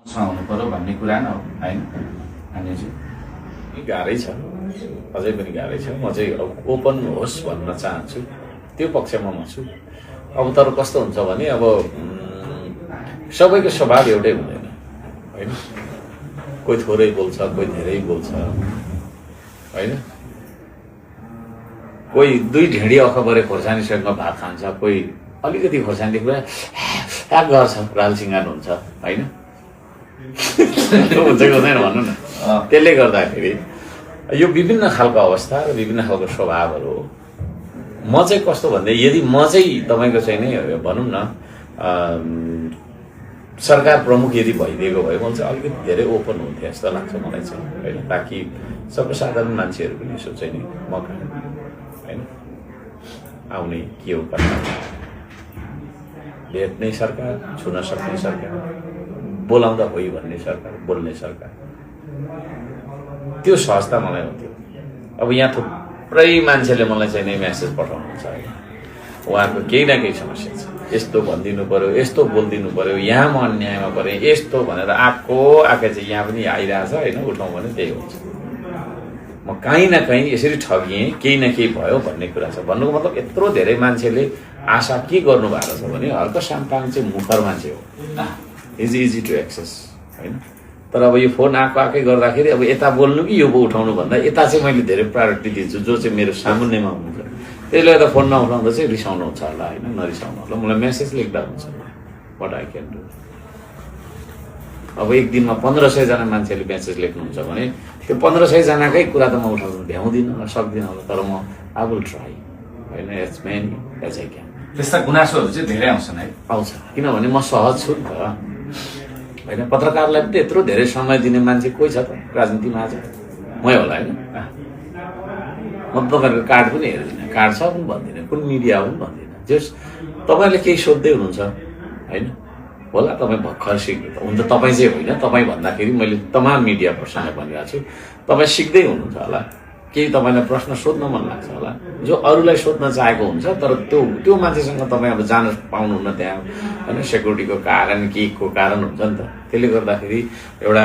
हुनु पर्यो भन्ने कुरा न हो होइन। अनि चाहिँ गाह्रै छ, अझै पनि गाह्रै छ। म चाहिँ अब ओपन होस् भन्न चाहन्छु, त्यो पक्षमा म छु। अब तर कस्तो हुन्छ भने अब सबैको स्वभाव एउटै हुँदैन होइन। कोही थोरै बोल्छ, कोही धेरै बोल्छ होइन। कोही दुई ढिँडी अखबारे खोर्सानीसँग भात खान्छ, कोही अलिकति खोर्सानीले कुरा गर्छ, रालसिङ्गार हुन्छ होइन। हुन्छ कि हुँदैन भन्नु न। त्यसले गर्दाखेरि यो विभिन्न खालको अवस्था र विभिन्न खालको स्वभावहरू हो। म चाहिँ कस्तो भन्दै, यदि म चाहिँ तपाईँको चाहिँ नै भनौँ न सरकार प्रमुख यदि भइदिएको भए म चाहिँ अलिकति धेरै ओपन हुन्थेँ जस्तो लाग्छ मलाई चाहिँ होइन। ताकि सर्वसाधारण मान्छेहरू पनि यसो चाहिँ नि मौका होइन आउने के हो कता भेट्ने सरकार, छुन सक्ने सरकार, बोलाउँदा होइ भन्ने सरकार, बोल्ने सरकार, त्यो सहजता मलाई हुन्थ्यो। अब यहाँ थुप्रै मान्छेले मलाई चाहिँ नै म्यासेज पठाउनुहुन्छ होइन। उहाँको केही न केही समस्या छ, यस्तो भनिदिनु पर्यो, यस्तो बोलिदिनु पर्यो, यहाँ म अन्यायमा परेँ यस्तो भनेर आएकै चाहिँ यहाँ पनि आइरहेछ होइन। उठाउँ भने त्यही हुन्छ। म कहीँ न कहीँ यसरी ठगिएँ, केही न केही भयो भन्ने कुरा छ। भन्नुको मतलब यत्रो धेरै मान्छेले आशा के गर्नु भएको छ भने हर्क साम्पाङ चाहिँ मुखर मान्छे हो, इजी टु एक्सेस होइन। तर अब यो फोन आएकै गर्दाखेरि अब यता बोल्नु कि यो उठाउनु भन्दा यता चाहिँ मैले धेरै प्रायोरिटी दिन्छु, जो चाहिँ मेरो सामुन्नेमा हुनुहुन्छ। त्यसले गर्दा फोन नउठाउँदा चाहिँ रिसाउनुहुन्छ होला होइन, नरिसाउनु होला। मलाई मेसेज लेख्दा हुन्छ, वाट आई क्यान डु। अब एक दिनमा 1500 जना मान्छेले मेसेज लेख्नुहुन्छ भने त्यो 1500 जनाकै कुरा त म उठाउनु भ्याउँदिनँ, सक्दिनँ होला। तर म आई विल ट्राई होइन, as many as I can. त्यस्ता गुनासोहरू चाहिँ धेरै आउँछन् है। आउँछ, किनभने म सहज छु नि त होइन। पत्रकारलाई पनि त्यत्रो धेरै समय दिने मान्छे कोही छ त राजनीतिमा आज? मै होला होइन। म तपाईँहरूको कार्ड पनि हेर्दिनँ, कार्ड छ पनि भन्दिनँ, कुन मिडिया हो पनि भन्दिनँ। जस तपाईँले केही सोध्दै हुनुहुन्छ होइन, होला तपाईँ भर्खर सिक्नु हुन त तपाईँ चाहिँ होइन, तपाईँ भन्दाखेरि मैले तमाम मिडिया पर्सनलाई भनिरहेको छु, तपाईँ सिक्दै हुनुहुन्छ होला, केही तपाईँलाई प्रश्न सोध्न मन लाग्छ होला, जो अरूलाई सोध्न चाहेको हुन्छ। तर त्यो मान्छेसँग तपाईँ अब जान पाउनुहुन्न त्यहाँ होइन। सेक्युरिटीको कारण केको कारण हुन्छ नि त। त्यसले गर्दाखेरि एउटा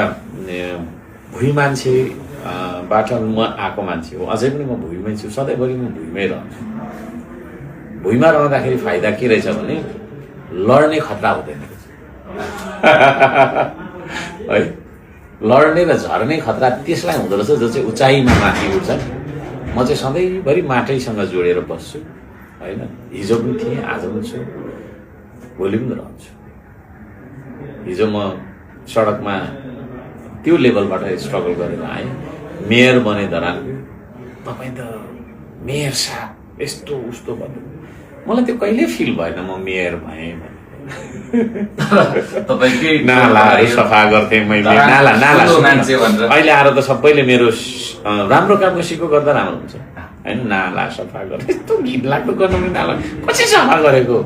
भुइँ मान्छेबाट म आएको मान्छे हो, अझै पनि म भुइँमै छु, सधैँभरि म भुइँमै रहन्छु। भुइँमा रहँदाखेरि फाइदा के रहेछ भने लड्ने खतरा हुँदैन है। लड्ने र झर्ने खतरा त्यसलाई हुँदो रहेछ जो चाहिँ उचाइमा माथि उठ्छ। म चाहिँ सधैँभरि माटैसँग जोडेर बस्छु होइन। हिजो पनि थिएँ, आज पनि छु, भोलि पनि रहन्छु। हिजो म सडकमा त्यो लेभलबाट स्ट्रगल गरेर आएँ, मेयर बने धरानको। तपाईँ त मेयर साहब यस्तो उस्तो भन्नु, मलाई त्यो कहिल्यै फिल भएन म मेयर भएँ भने। नालाहरू सफा गर्थेँ मैले, नाला अहिले आएर त सबैले मेरो राम्रो काम सिको गर्दा राम्रो हुन्छ होइन। नाला सफा गर्दै यस्तो घिनलाग्दो गर्नु पनि नाला कसरी सफा गरेको?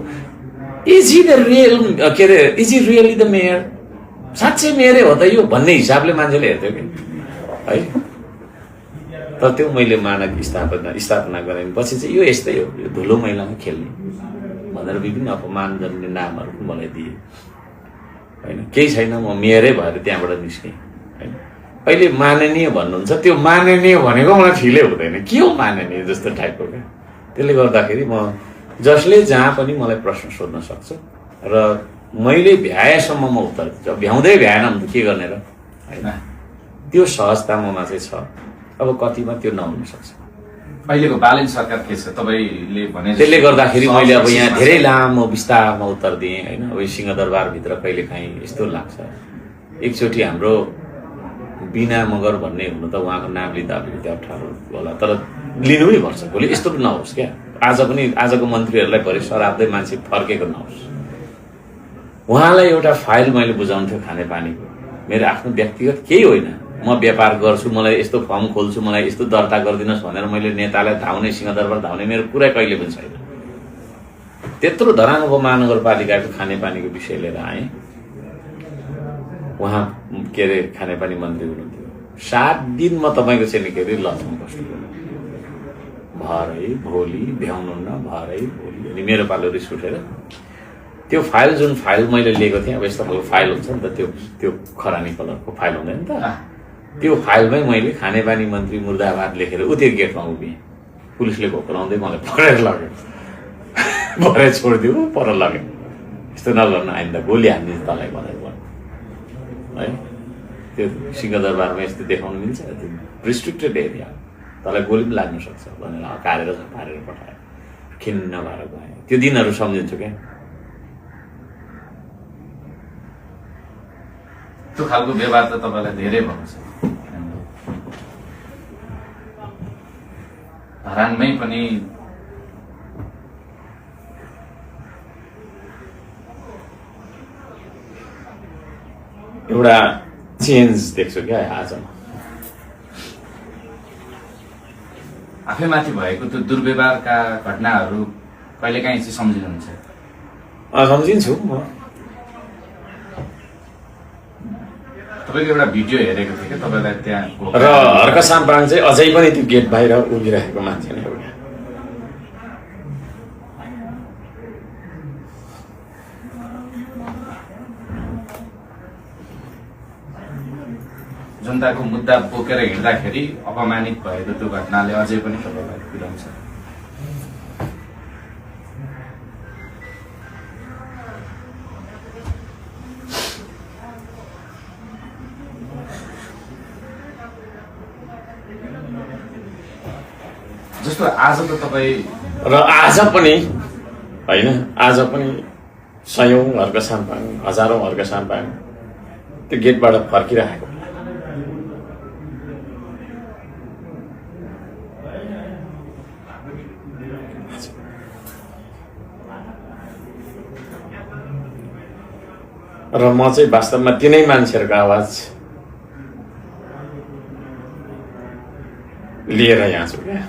इज हि द रियल के अरे is he really the mayor? साँच्चै मेयरै हो त यो भन्ने हिसाबले मान्छेले हेर्थ्यो कि है। तर त्यो मैले मानक स्थापना गरेँ पछि चाहिँ यो यस्तै हो, यो धुलो मैलामा खेल्ने भनेर विभिन्न अपमानजन्य नामहरू पनि मलाई दिए होइन। केही छैन, म मेयरै भएर त्यहाँबाट निस्केँ होइन। अहिले माननीय भन्नुहुन्छ, त्यो माननीय भनेको मलाई फिलै हुँदैन, के हो माननीय जस्तो टाइपको क्या। त्यसले गर्दाखेरि म जसले जहाँ पनि मलाई प्रश्न सोध्न सक्छ र मैले भ्याएसम्म म उत्तर दिन्छु। भ्याउँदै भ्याएन भने त के गर्ने र होइन। त्यो सहजता ममा चाहिँ छ। अब कतिमा त्यो नहुन सक्छ। अहिलेको बालन सरकार के छ तपाईँले भने? त्यसले गर्दाखेरि मैले अब यहाँ धेरै लामो विस्तारमा उत्तर दिएँ होइन। अब सिंहदरबारभित्र कहिले काहीँ यस्तो लाग्छ, एकचोटि हाम्रो बिना मगर भन्ने हुनु त उहाँको नाम लिँदा अलिकति अप्ठ्यारो होला, तर लिनु नै पर्छ। भोलि यस्तो पनि नहोस् क्या, आज पनि आजको मन्त्रीहरूलाई भरे सराप्दै मान्छे फर्केको नहोस्। उहाँलाई एउटा फाइल मैले बुझाउँथ्यो खानेपानीको, मेरो आफ्नो व्यक्तिगत केही होइन। म व्यापार गर्छु, मलाई यस्तो फर्म खोल्छु, मलाई यस्तो दर्ता गरिदिनुहोस् भनेर मैले नेतालाई धाउने, सिंहदरबार धाउने मेरो कुरा कहिले पनि छैन। त्यत्रो धरान उपमहानगरपालिकाको खानेपानीको विषय लिएर आएँ। उहाँ के अरे खानेपानी मन्त्री हुनुहुन्थ्यो। 7 दिन म तपाईँको चाहिँ के अरे लजमा बस्नु, भरै भोलि भ्याउनुहुन्न, भरै भोलि। अनि मेरो पालो रिस उठेर त्यो फाइल जुन फाइल मैले लिएको थिएँ अब यस्तो खालको फाइल हुन्छ नि त त्यो खरानी कलरको फाइल हुँदैन नि त त्यो फाइलमै मैले खानेपानी मन्त्री मुर्दाबाद लेखेर त्यो गेटमा उभिएँ पुलिसले घोक्राउँदै मलाई परेर लग्यो भरे छोडिदियो पर लग्यो यस्तो नगर्नु आइन्दा गोली हान्दिन्छ तँलाई भनेर है त्यो सिंहदरबारमा यस्तो देखाउनु मिल्छ त्यो रिस्ट्रिक्टेड एरिया तँलाई गोली पनि लाग्न सक्छ भनेर हकारेर पारेर पठायो खिन्न भएर गएँ त्यो दिनहरू सम्झिन्छु क्या त्यो खालको व्यवहार त तपाईँलाई धेरै भएको छ धरानमै पनि एउटा चेन्ज देख्छु क्या आजमा आफैमाथि भएको त्यो दुर्व्यवहारका घटनाहरू कहिलेकाहीँ चाहिँ सम्झिनुहुन्छ सम्झिन्छु म तपाईँको एउटा भिडियो हेरेको थिएँ क्या तपाईँलाई त्यहाँ र हर्क साम्पाङ चाहिँ अझै पनि त्यो गेट बाहिर उभिरहेको मान्छे नै एउटा जनताको मुद्दा बोकेर हिँड्दाखेरि अपमानित भएको त्यो घटनाले अझै पनि तपाईँलाई पिराउँछ जस्तो आज त तपाईँ र आज पनि होइन आज पनि सयौं हर्क साम्पाङ हजारौं हर्क साम्पाङ त्यो गेटबाट फर्किरहेको र म चाहिँ वास्तवमा तिनै मान्छेहरूको आवाज लिएर यहाँ छु क्या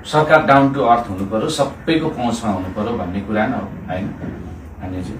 सरकार डाउन टु अर्थ हुनु पर्यो सबैको पहुँचमा हुनु पर्यो भन्ने कुरा न हो होइन हामीजी